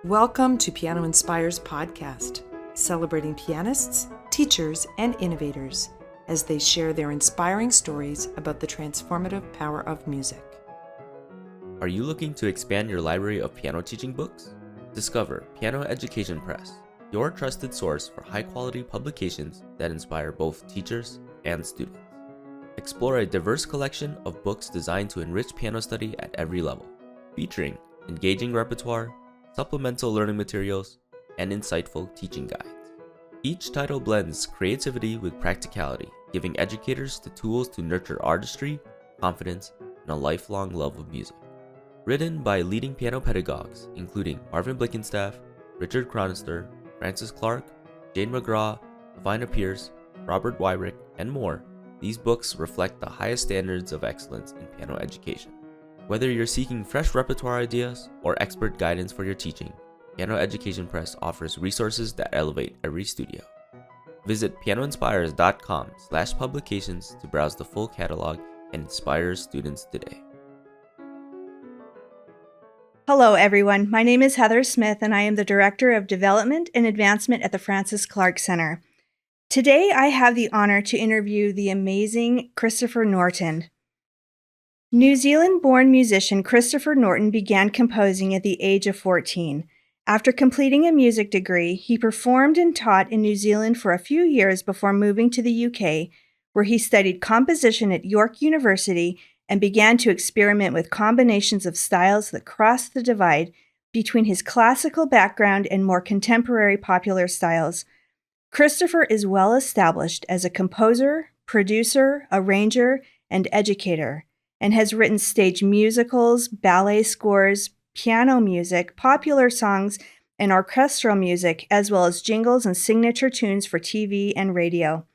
Welcome to Piano Inspires podcast, celebrating pianists, teachers, and innovators as they share their inspiring stories about the transformative power of music. Are you looking to expand your library of piano teaching books? Discover Piano Education Press, your trusted source for high-quality publications that inspire both teachers and students. Explore a diverse collection of books designed to enrich piano study at every level, featuring engaging repertoire, supplemental learning materials, and insightful teaching guides. Each title blends creativity with practicality, giving educators the tools to nurture artistry, confidence, and a lifelong love of music. Written by leading piano pedagogues, including Marvin Blickenstaff, Richard Chronister, Francis Clark, Jane McGraw, Lavina Pierce, Robert Wyrick, and more, these books reflect the highest standards of excellence in piano education. Whether you're seeking fresh repertoire ideas or expert guidance for your teaching, Piano Education Press offers resources that elevate every studio. Visit pianoinspires.com/publications to browse the full catalog and inspire students today. Hello, everyone. My name is Heather Smith, and I am the Director of Development and Advancement at the Francis Clark Center. Today, I have the honor to interview the amazing Christopher Norton. New Zealand-born musician Christopher Norton began composing at the age of 14. After completing a music degree, he performed and taught in New Zealand for a few years before moving to the UK, where he studied composition at York University and began to experiment with combinations of styles that crossed the divide between his classical background and more contemporary popular styles. Christopher is well established as a composer, producer, arranger, and educator, and has written stage musicals, ballet scores, piano music, popular songs, and orchestral music, as well as jingles and signature tunes for TV and radio.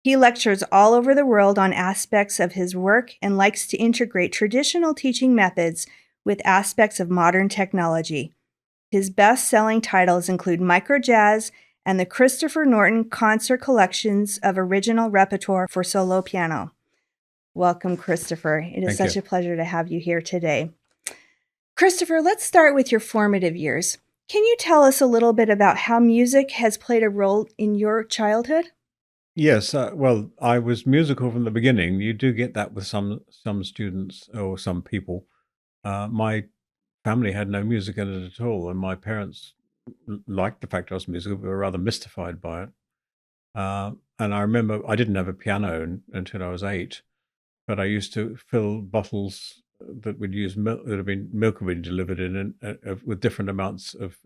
He lectures all over the world on aspects of his work and likes to integrate traditional teaching methods with aspects of modern technology. His best-selling titles include Microjazz and the Christopher Norton Concert Collections of Original Repertoire for Solo Piano. Welcome, Christopher. It is such a pleasure to have you here today. Christopher, let's start with your formative years. Can you tell us a little bit about how music has played a role in your childhood? Yes, well, I was musical from the beginning. You do get that with some students or some people. My family had no music in it at all, and my parents liked the fact I was musical, but were rather mystified by it. And I remember I didn't have a piano until I was 8, but I used to fill bottles that would use milk, that had been milk had been delivered in, with different amounts of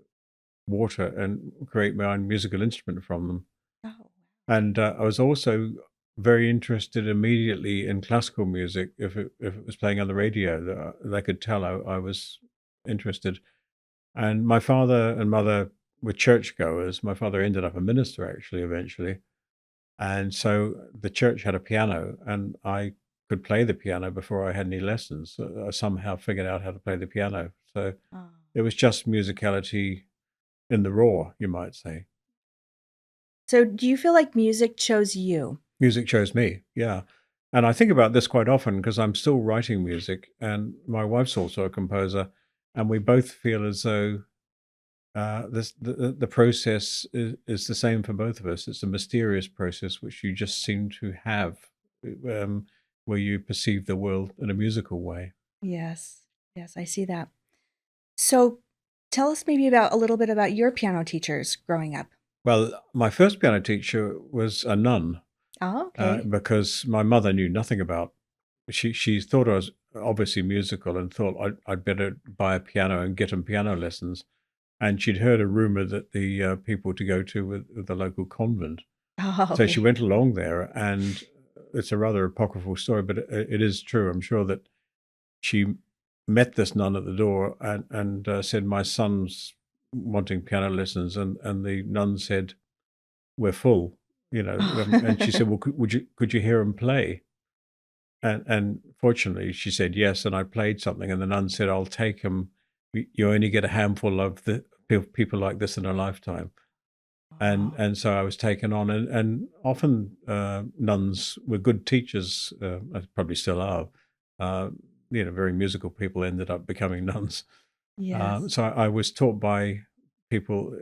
water, and create my own musical instrument from them. Oh. And I was also very interested immediately in classical music. If it was playing on the radio, they could tell I was interested. And my father and mother were churchgoers. My father ended up a minister, actually, eventually. And so the church had a piano, and I could play the piano before I had any lessons. I somehow figured out how to play the piano. So it was just musicality in the raw, you might say. So do you feel like music chose you? Music chose me, yeah. And I think about this quite often because I'm still writing music, and my wife's also a composer, and we both feel as though the process is the same for both of us. It's a mysterious process which you just seem to have, where you perceive the world in a musical way. Yes, I see that. So tell us maybe a little bit about your piano teachers growing up. Well, my first piano teacher was a nun. Oh, okay. Because my mother knew nothing about. She thought I was obviously musical and thought I'd better buy a piano and get him piano lessons. And she'd heard a rumor that the people to go to with the local convent. Oh, So okay. she went along there, and it's a rather apocryphal story, but it is true. I'm sure that she met this nun at the door and said, "My son's wanting piano lessons," and the nun said, "We're full." And she said, "Well, could you hear him play?" And fortunately, she said yes, and I played something, and the nun said, "I'll take him. You only get a handful of the people like this in a lifetime." And so I was taken on, and often nuns were good teachers, probably still are. Very musical people ended up becoming nuns. Yes. So I was taught by people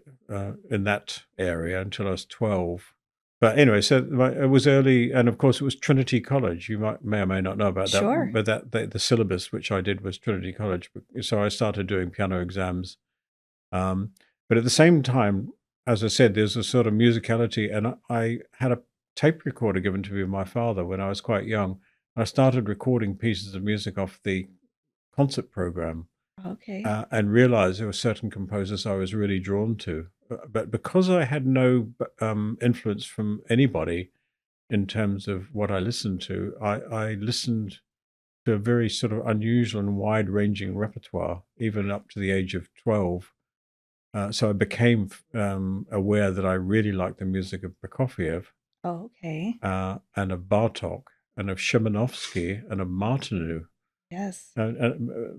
in that area until I was 12. But anyway, so it was early, and of course it was Trinity College. You may or may not know about that, Sure. but the syllabus which I did was Trinity College. So I started doing piano exams. But at the same time, as I said, there's a sort of musicality, and I had a tape recorder given to me by my father when I was quite young. I started recording pieces of music off the concert program, Okay. and realized there were certain composers I was really drawn to. But because I had no influence from anybody in terms of what I listened to, I listened to a very sort of unusual and wide-ranging repertoire, even up to the age of 12. So I became aware that I really liked the music of Prokofiev Okay. and of Bartok and of Szymanowski and of Martinu. Yes.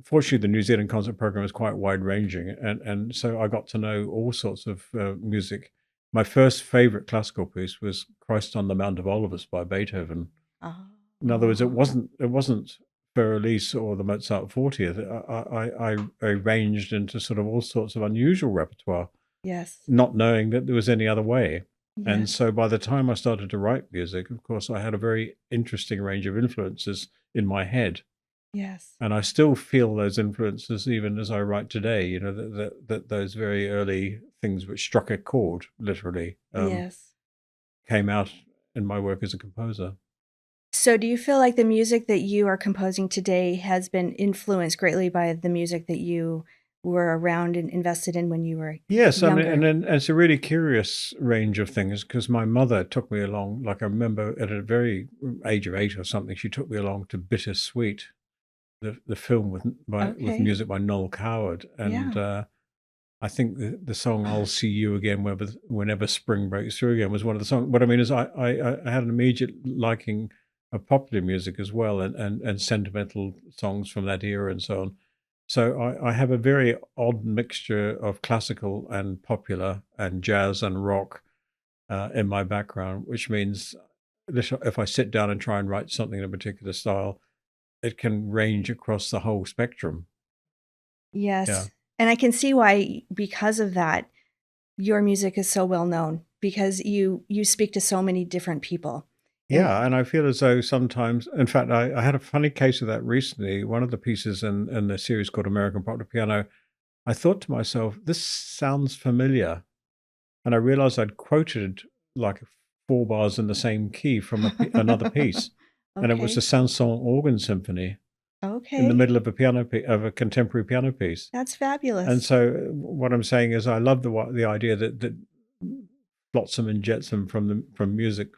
Fortunately, the New Zealand concert program is quite wide-ranging, and so I got to know all sorts of music. My first favorite classical piece was Christ on the Mount of Olives by Beethoven. In other words, it Oh, wasn't Fur-Elise or the Mozart 40th. I ranged into sort of all sorts of unusual repertoire, yes. not knowing that there was any other way. And Yes. so by the time I started to write music, of course, I had a very interesting range of influences in my head. Yes. And I still feel those influences even as I write today, you know, that those very early things which struck a chord, literally, Yes. came out in my work as a composer. So do you feel like the music that you are composing today has been influenced greatly by the music that you were around and invested in when you were Yes, I mean, younger? and it's a really curious range of things because my mother took me along, like I remember at a very age of 8 or something, she took me along to Bittersweet, the film with Okay. music by Noel Coward. And Yeah. I think the song "I'll See You Again Whenever Spring Breaks Through Again" was one of the songs. What I mean is, I had an immediate liking of popular music as well, and sentimental songs from that era and so on. So I have a very odd mixture of classical and popular and jazz and rock in my background, which means if I sit down and try and write something in a particular style, it can range across the whole spectrum. Yeah. Yes. And I can see why, because of that, your music is so well known because you speak to so many different people. And Yeah, and I feel as though sometimes, in fact, I had a funny case of that recently. One of the pieces in the series called American Popular Piano, I thought to myself, this sounds familiar. And I realized I'd quoted like 4 bars in the same key from another piece. And it was the okay. Sanson Organ Symphony in the Okay. middle of of a contemporary piano piece. That's And fabulous. so what I'm saying is I love the idea that flotsam and jetsam from music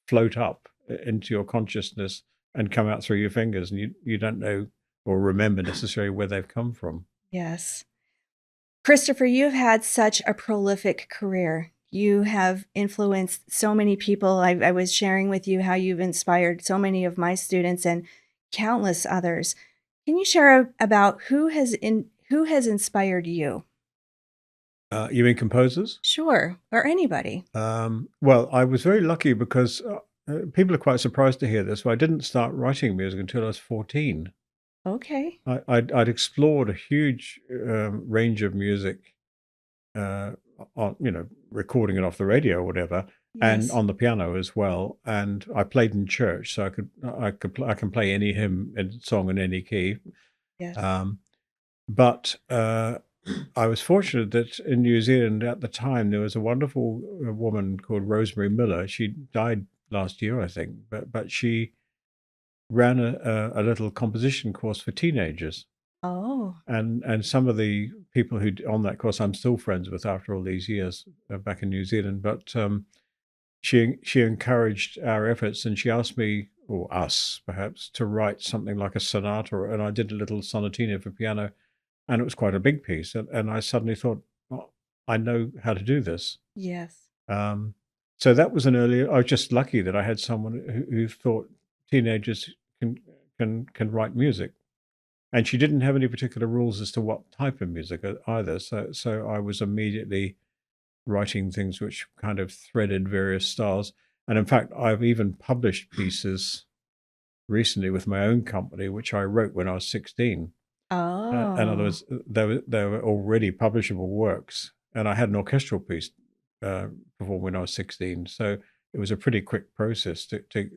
float up into your consciousness and come out through your fingers, and you don't know or remember necessarily where they've come from. Yes. Christopher, you've had such a prolific career. You have influenced so many people. I was sharing with you how you've inspired so many of my students and countless others. Can you share about who has inspired you? You mean composers? Sure, or anybody. Well, I was very lucky because people are quite surprised to hear this, but I didn't start writing music until I was 14. Okay. I'd explored a huge range of music, on recording it off the radio or whatever, and Yes. on the piano as well. And I played in church, so I can play any hymn and song in any key. Yes. Um, but I was fortunate that in New Zealand at the time there was a wonderful woman called Rosemary Miller. She died last year, I think, but she ran a little composition course for teenagers. Oh, And some of the people who on that course I'm still friends with after all these years back in New Zealand. But she encouraged our efforts, and she asked me, or us perhaps, to write something like a sonata, and I did a little sonatina for piano, and it was quite a big piece. And I suddenly thought, oh, I know how to do this. yes. Um, so that was an early. I was just lucky that I had someone who thought teenagers can write music. And she didn't have any particular rules as to what type of music either. So I was immediately writing things which kind of threaded various styles. And in fact, I've even published pieces recently with my own company, which I wrote when I was 16. In other Oh, words, they were already publishable works. and I had an orchestral piece performed when I was 16. So it was a pretty quick process to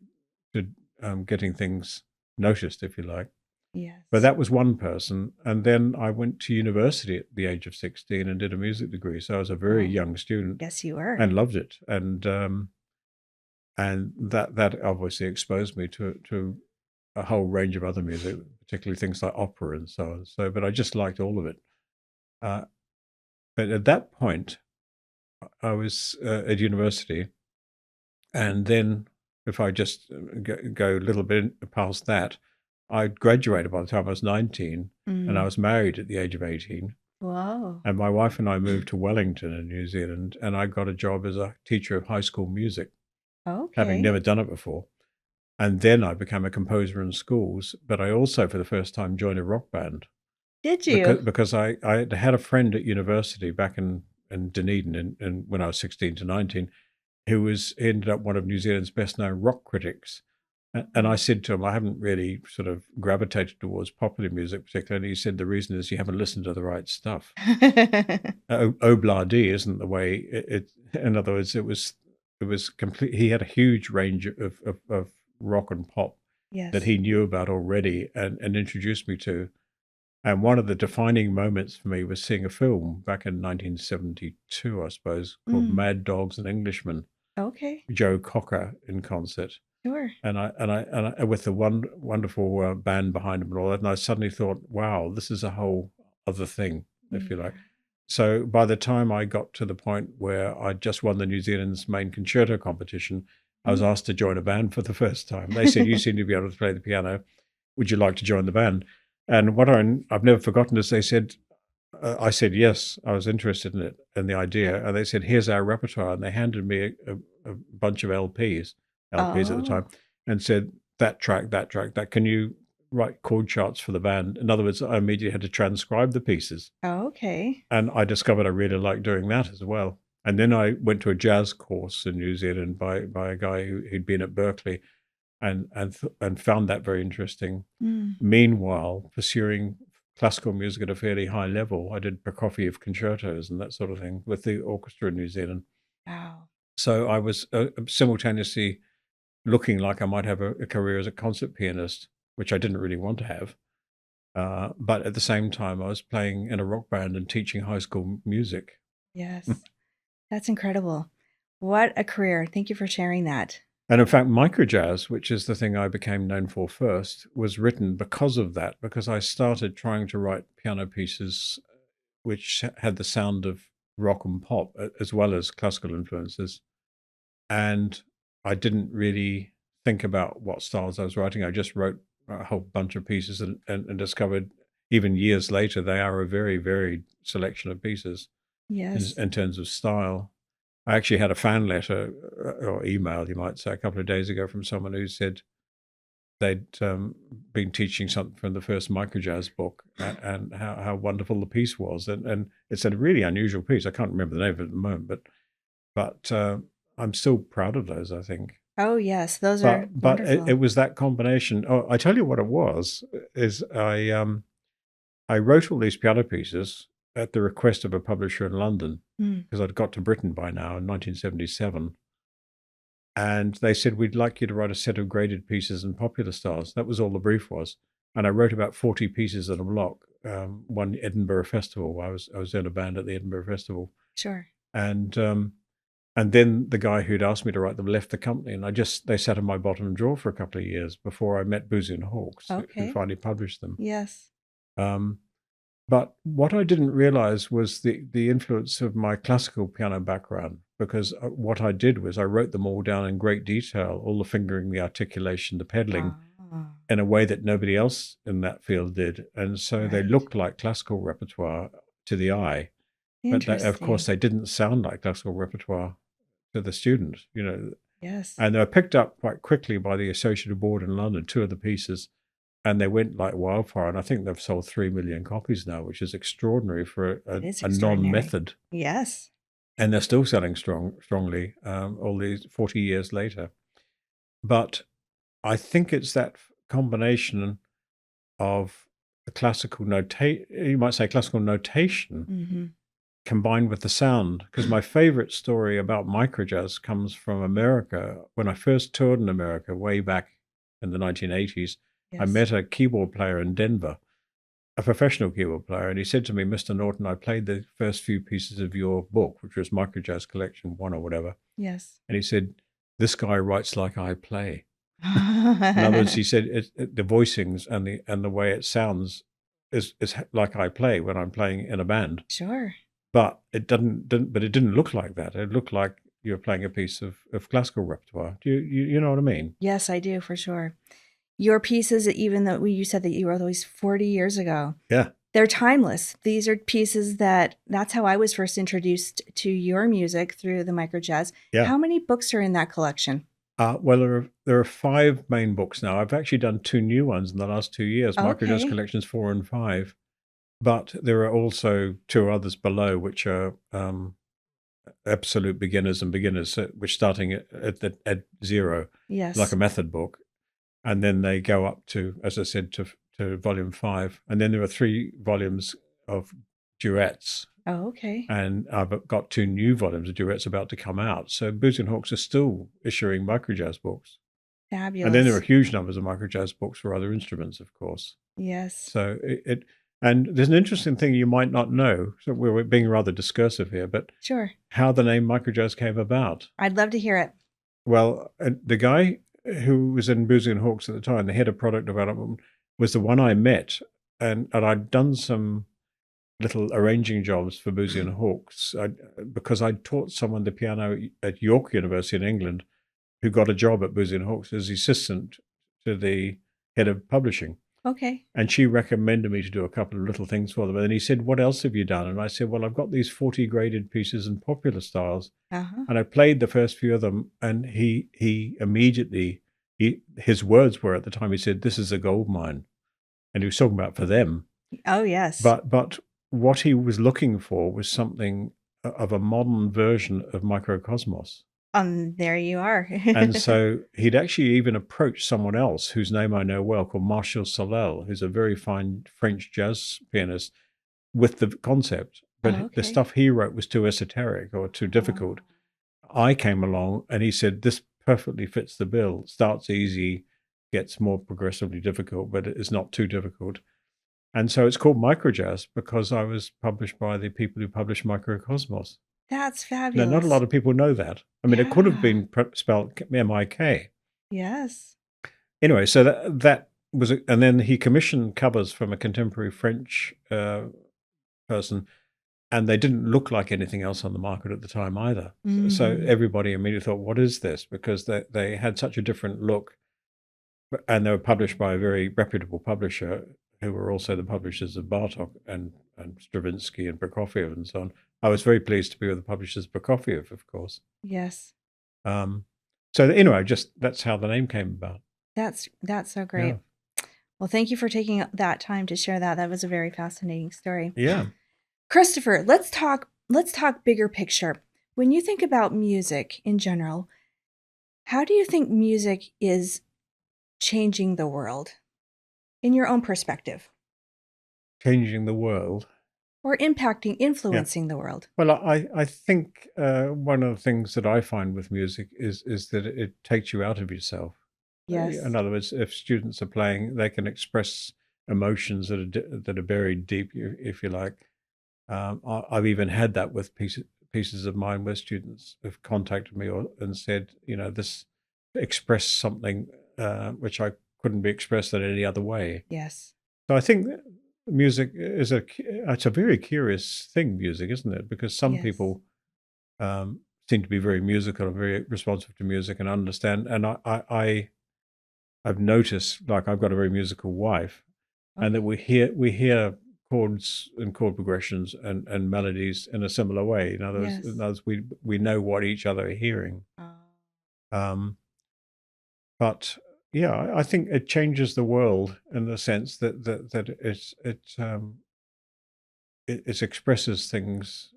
getting things noticed, if you like. Yes. But that was one person. And then I went to university at the age of 16 and did a music degree. So I was a very Oh, young student yes, you were. and loved it. And that obviously exposed me to a whole range of other music, particularly things like opera and so on. So, but I just liked all of it. But at that point, I was at university, and then if I just go a little bit past that, I graduated by the time I was 19, and I was married at the age of 18. Wow. And my wife and I moved to Wellington in New Zealand, and I got a job as a teacher of high school music, having Okay. never done it before. And then I became a composer in schools, but I also, for the first time, joined a rock band Did you? because I had a friend at university back in Dunedin, and when I was 16 to 19, who ended up one of New Zealand's best known rock critics. And I said to him, I haven't really sort of gravitated towards popular music particularly. He said, the reason is you haven't listened to the right stuff. Obladi isn't the way it. In other words, it was complete. He had a huge range of rock and pop that Yes. he knew about already and introduced me to. And one of the defining moments for me was seeing a film back in 1972, I suppose, called Mad Dogs and Englishmen, Okay. Joe Cocker in concert. Sure. And I with the wonderful band behind him and all that. And I suddenly thought, wow, this is a whole other thing, if you like. So by the time I got to the point where I just won the New Zealand's main concerto competition, I was asked to join a band for the first time. They said, you seem to be able to play the piano. Would you like to join the band? And what I've never forgotten is they said, I said yes, I was interested in it and the idea. And they said, here's our repertoire. And they handed me a bunch of LPs at the time, and said, that track, that. Can you write chord charts for the band? In other words, I immediately had to transcribe the pieces. Okay. And I discovered I really liked doing that as well. And then I went to a jazz course in New Zealand by a guy who'd been at Berkeley and found that very interesting. Meanwhile, pursuing classical music at a fairly high level, I did Prokofiev concertos and that sort of thing with the orchestra in New Zealand. Wow. So I was simultaneously looking like I might have a career as a concert pianist, which I didn't really want to have. But at the same time, I was playing in a rock band and teaching high school music. Yes. That's incredible. What a career. Thank you for sharing that. And in fact, Microjazz, which is the thing I became known for first, was written because of that, because I started trying to write piano pieces which had the sound of rock and pop as well as classical influences. And I didn't really think about what styles I was writing. I just wrote a whole bunch of pieces and discovered even years later they are a very varied selection of pieces Yes. in terms of style. I actually had a fan letter or email, you might say, a couple of days ago from someone who said they'd been teaching something from the first Microjazz book and how wonderful the piece was. And it's a really unusual piece. I can't remember the name of it at the moment, but I'm still proud of those, I think. Oh, yes. Those are But wonderful. it was that combination. Oh, I tell you what it was, is I wrote all these piano pieces at the request of a publisher in London, because I'd got to Britain by now in 1977. And they said, we'd like you to write a set of graded pieces in popular styles. That was all the brief was. And I wrote about 40 pieces in a block, one Edinburgh Festival. I was in a band at the Edinburgh Festival. Sure. And then the guy who'd asked me to write them left the company, and they sat in my bottom drawer for a couple of years before I met Boozy and Hawkes, who finally published them. Yes. But what I didn't realize was the influence of my classical piano background, because what I did was I wrote them all down in great detail, all the fingering, the articulation, the pedaling, in a way that nobody else in that field did. And so they looked like classical repertoire to the eye. But of course, they didn't sound like classical repertoire to the students, Yes. And they were picked up quite quickly by the Associated Board in London, 2 of the pieces. And they went like wildfire. And I think they've sold 3 million copies now, which is extraordinary for a non-method. Yes. And they're still selling strongly all these 40 years later. But I think it's that combination of the classical notation, you might say classical notation, combined with the sound. Because my favorite story about microjazz comes from America. When I first toured in America way back in the 1980s, I Yes. met a keyboard player in Denver, a professional keyboard player, and he said to me, "Mr. Norton, I played the first few pieces of your book, which was Microjazz Collection 1 or whatever." Yes. And he said, "This guy writes like I play." In other words, he said the voicings and the way it sounds is like I play when I'm playing in a band, Sure. but it didn't look like that. It looked like you're playing a piece of classical repertoire. Do you know what I mean? Yes, I do, for sure. Your pieces, even though you said that you wrote those 40 years ago, Yeah. they're timeless. These are pieces that's how I was first introduced to your music, through the Microjazz. Yeah. How many books are in that collection? Well, there are 5 main books now. I've actually done 2 new ones in the last 2 years, Microjazz Okay. Collections 4 and 5. But there are also 2 others below, which are absolute beginners and beginners, which starting at 0, Yes. like a method book. And then they go up to, as I said, to volume 5. And then there are 3 volumes of duets. Oh, okay. And I've got 2 new volumes of duets about to come out. So Boots and Hawks are still issuing microjazz books. Fabulous. And then there are huge numbers of microjazz books for other instruments, of course. Yes. So and there's an interesting thing you might not know. So we're being rather discursive here, but Sure. how the name microjazz came about. I'd love to hear it. Well, the guy who was in Boots and Hawks at the time, the head of product development, was the one I met, and I'd done some little arranging jobs for Boots and Hawks because I'd taught someone the piano at York University in England, who got a job at Boots and Hawks as assistant to the head of publishing. Okay. And she recommended me to do a couple of little things for them. And then he said, "What else have you done?" And I said, "Well, I've got these 40 graded pieces in popular styles." Uh-huh. And I played the first few of them. And he immediately, his words were at the time, he said, "This is a gold mine." And he was talking about for them. Oh, yes. But what he was looking for was something of a modern version of Microcosmos. There you are. And so he'd actually even approached someone else whose name I know well, called Martial Solel, who's a very fine French jazz pianist, with the concept. But Oh, okay. the stuff he wrote was too esoteric or too difficult. I came along and he said, "This perfectly fits the bill. Starts easy, gets more progressively difficult, but it is not too difficult." And so it's called Microjazz because I was published by the people who published Microcosmos. That's Now, fabulous. not a lot of people know that. I mean, it could have Yeah. been spelled M-I-K. Yes. Anyway, so that was, and then he commissioned covers from a contemporary French person, and they didn't look like anything else on the market at the time either. So Mhm. everybody immediately thought, "What is this?" Because they had such a different look, and they were published by a very reputable publisher, who were also the publishers of Bartok and Stravinsky and Prokofiev and so on. I was very pleased to be with the publishers of Prokofiev, of course. Yes. So anyway, just that's how the name came about. That's so great. Well, thank you for taking that time to share that. That was a very fascinating story. Yeah. Christopher, let's talk bigger picture. When you think about music in general, how do you think music is changing the world in your own perspective, Changing the world. or impacting, influencing the world? Well, I think one of the things that I find with music is that it takes you out of yourself. Yes. In other words, if students are playing, they can express emotions that are buried deep, if you like. I've even had that with pieces of mine where students have contacted me and said, this expressed something which I couldn't be expressed in any other way. Yes. So I think music is it's a very curious thing, music, isn't it? Because some Yes. people seem to be very musical and very responsive to music and understand. And I've noticed, like, I've got a very musical wife, and that we hear chords and chord progressions and melodies in a similar way. In other Yes. words, we know what each other are hearing. But yeah, I think it changes the world in the sense that it expresses things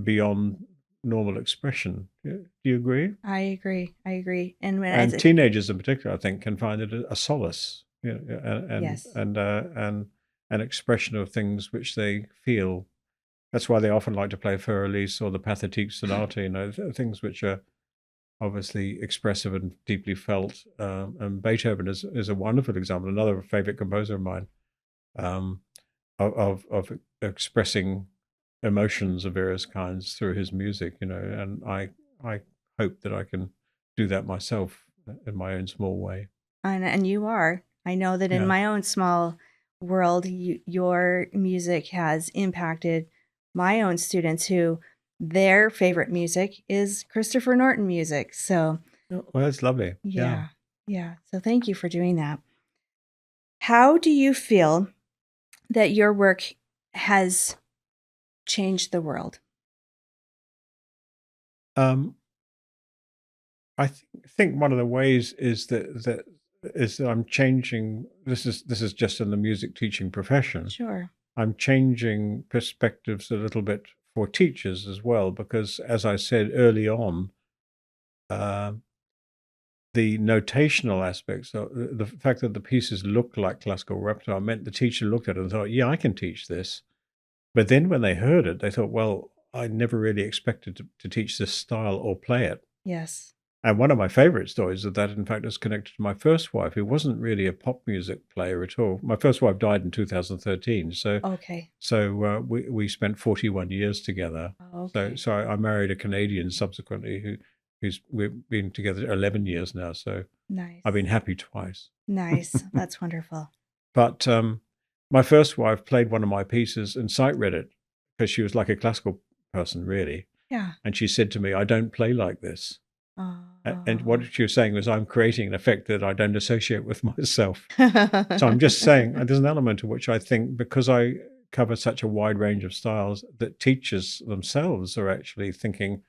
beyond normal expression. Do you agree? I agree. And when And teenagers in particular, I think, can find it a solace, and Yes. an expression of things which they feel That's why they often like to play Fur Elise or the Pathétique Sonata, things which are obviously expressive and deeply felt. And Beethoven is a wonderful example, another favorite composer of mine, um, of expressing emotions of various kinds through his music, and I hope that I can do that myself in my own small way. And you are. I know that in Yeah. my own small world, your music has impacted my own students who their favorite music is Christopher Norton music. So, Well, that's lovely. Yeah. yeah. So thank you for doing that. How do you feel that your work has changed the world? Um, I think one of the ways is that I'm changing. This is just in the music teaching profession. Sure. I'm changing perspectives a little bit for teachers as well, because as I said early on, uh, the notational aspects, so the fact that the pieces looked like classical repertoire meant the teacher looked at it and thought, yeah, I can teach this. But then when they heard it, they thought, well, I never really expected to teach this style or play it. Yes. And one of my favorite stories of that, in fact, is connected to my first wife, who wasn't really a pop music player at all. My first wife died in 2013. Okay. So we spent 41 years together. Okay. So I married a Canadian subsequently we've been together 11 years now. So Nice. I've been happy twice. Nice. That's wonderful. But my first wife played one of my pieces and sight read it because she was like a classical person, really. Yeah. And she said to me, I don't play like this. And Oh. what she was saying was, I'm creating an effect that I don't associate with myself. So I'm just saying, there's an element to which I think, because I cover such a wide range of styles, that teachers themselves are actually thinking,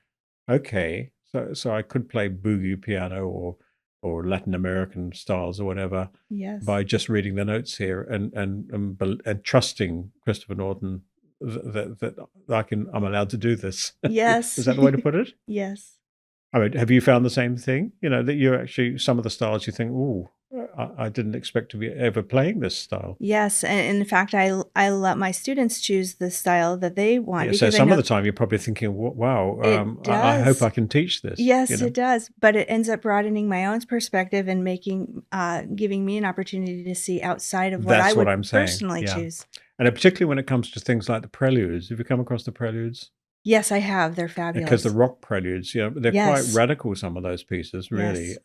okay, so I could play boogie piano or Latin American styles or whatever Yes. by just reading the notes here and trusting Christopher Norton that I'm allowed to do this. Yes. Is that the way to put it? Yes. I mean, have you found the same thing? That you're actually, some of the styles you think, oh, I didn't expect to be ever playing this style. Yes, and in fact, I let my students choose the style that they want Yeah, so because I some know of the time you're probably thinking, wow, it I hope does. I can teach this. Yes, it does, but it ends up broadening my own perspective and giving me an opportunity to see outside of what I That's what would I'm saying. personally Yeah. choose. And particularly when it comes to things like the preludes. Have you come across the preludes? Yes, I have. They're Because fabulous. the rock preludes, they're quite Yes. radical, some of those pieces, really. Yes.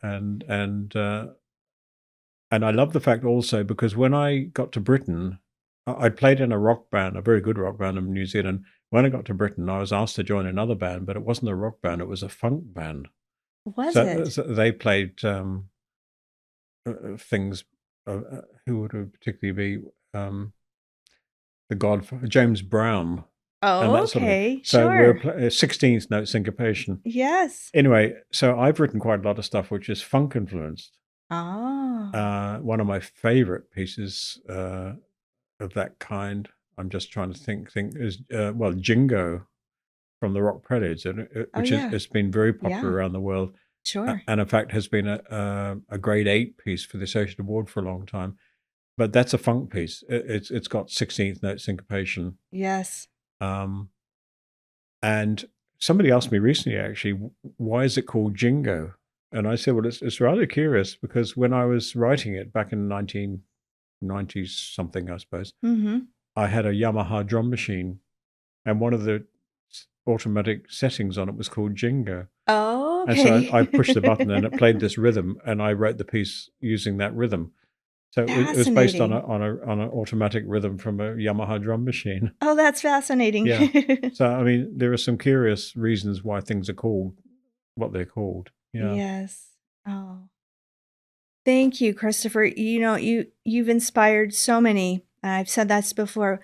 And I love the fact also, because when I got to Britain, I'd played in a rock band, a very good rock band in New Zealand. When I got to Britain, I was asked to join another band, but it wasn't a rock band, it was a funk band. Was So it? they played things, who would it particularly be? The Godfather, James Brown. And Oh, that sort of thing. okay. So Sure. we're 16th note syncopation. Yes. Anyway, so I've written quite a lot of stuff which is funk influenced. Oh. One of my favorite pieces of that kind, I'm just trying to think is Jingo from the Rock Preludes, which yeah. has been very popular Yeah. around the world, Sure. and in fact has been a grade 8 piece for the Associate Award for a long time. But that's a funk piece. It's got 16th note syncopation. Yes. And somebody asked me recently, actually, why is it called Jingo? And I said, well, it's rather curious, because when I was writing it back in 1990s something, I suppose, Mm-hmm. I had a Yamaha drum machine, and one of the automatic settings on it was called Jingo. Oh, And okay. so I pushed the button and it played this rhythm, and I wrote the piece using that rhythm. So it was based on an automatic rhythm from a Yamaha drum machine. Oh, that's fascinating. Yeah. So, I mean, there are some curious reasons why things are called what they're called. Yeah. Yes. Oh. Thank you, Christopher. You've inspired so many. I've said that before.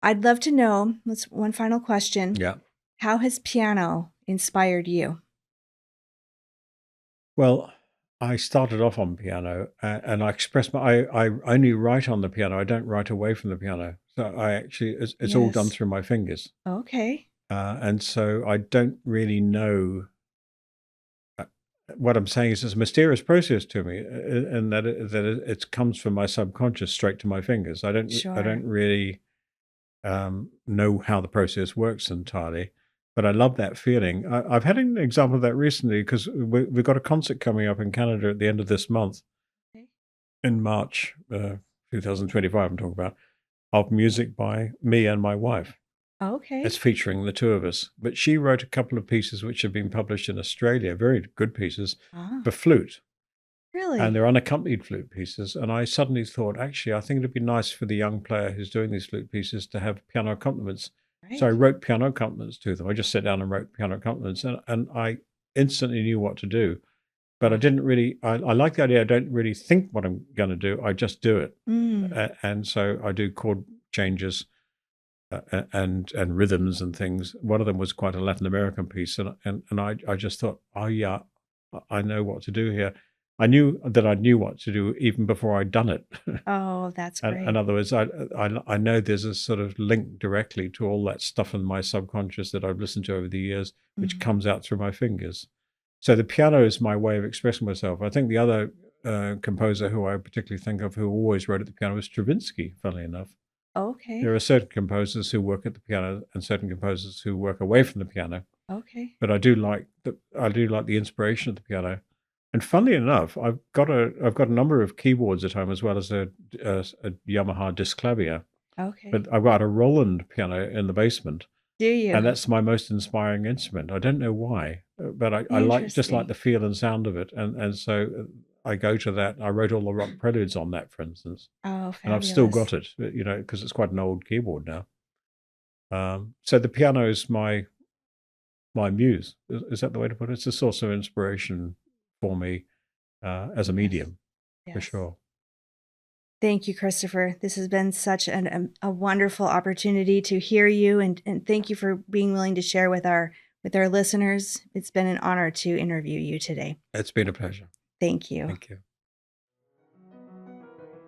I'd love to know, one final question. Yeah. How has piano inspired you? Well, I started off on piano, and I express I only write on the piano. I don't write away from the piano. So I actually, it's all done Yes. through my fingers. Okay. And so I don't really know. What I'm saying is, it's a mysterious process to me, and that it comes from my subconscious straight to my fingers. I don't Sure. really know how the process works entirely. But I love that feeling. I've had an example of that recently because we've got a concert coming up in Canada at the end of this month, Okay. in March 2025, I'm talking about, of music by me and my wife. Okay. It's featuring the two of us. But she wrote a couple of pieces which have been published in Australia, very good pieces, Ah, for flute. And really? they're unaccompanied flute pieces. And I suddenly thought, actually, I think it'd be nice for the young player who's doing these flute pieces to have piano accompaniments. So I Right. wrote piano accompaniments to them. I just sat down and wrote piano accompaniments, and I instantly knew what to do. But I Ah. didn't really, I like the idea. I don't really think what I'm going to do. I just do it. Mm. And so I do chord changes and rhythms and things. One of them was quite a Latin American piece. And I just thought, oh, yeah, I know what to do here. I knew that I knew what to do even before I'd done it. Oh, that's And great. in other words, I know there's a sort of link directly to all that stuff in my subconscious that I've listened to over the years, which Mhm. comes out through my fingers. So the piano is my way of expressing myself. I think the other composer who I particularly think of who always wrote at the piano was Stravinsky, funnily enough. Okay. There are certain composers who work at the piano and certain composers who work away from the piano. Okay. But I do like the inspiration of the piano. And funnily enough, I've got a number of keyboards at home as well as a Yamaha Disclavier. Okay. But I've got a Roland piano in the basement, Do you? and that's my most inspiring instrument. I don't know why, but I like Interesting. the feel and sound of it, and so I go to that. I wrote all the rock preludes on that, for instance, Oh, and I've still fabulous. got it, because it's quite an old keyboard now. So the piano is my muse. Is that the way to put it? It's a source of inspiration for me as a Yes. medium, for Yes. sure. Thank you, Christopher. This has been such a wonderful opportunity to hear you, and thank you for being willing to share with our listeners. It's been an honor to interview you today. It's been a pleasure. Thank you. Thank you.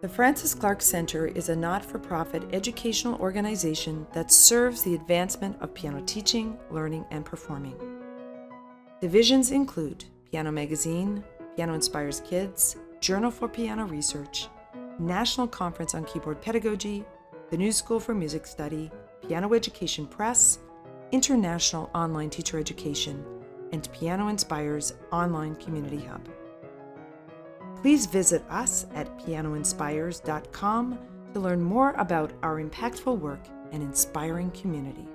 The Francis Clark Center is a not-for-profit educational organization that serves the advancement of piano teaching, learning, and performing. Divisions include Piano Magazine, Piano Inspires Kids, Journal for Piano Research, National Conference on Keyboard Pedagogy, the New School for Music Study, Piano Education Press, International Online Teacher Education, and Piano Inspires Online Community Hub. Please visit us at pianoinspires.com to learn more about our impactful work and inspiring community.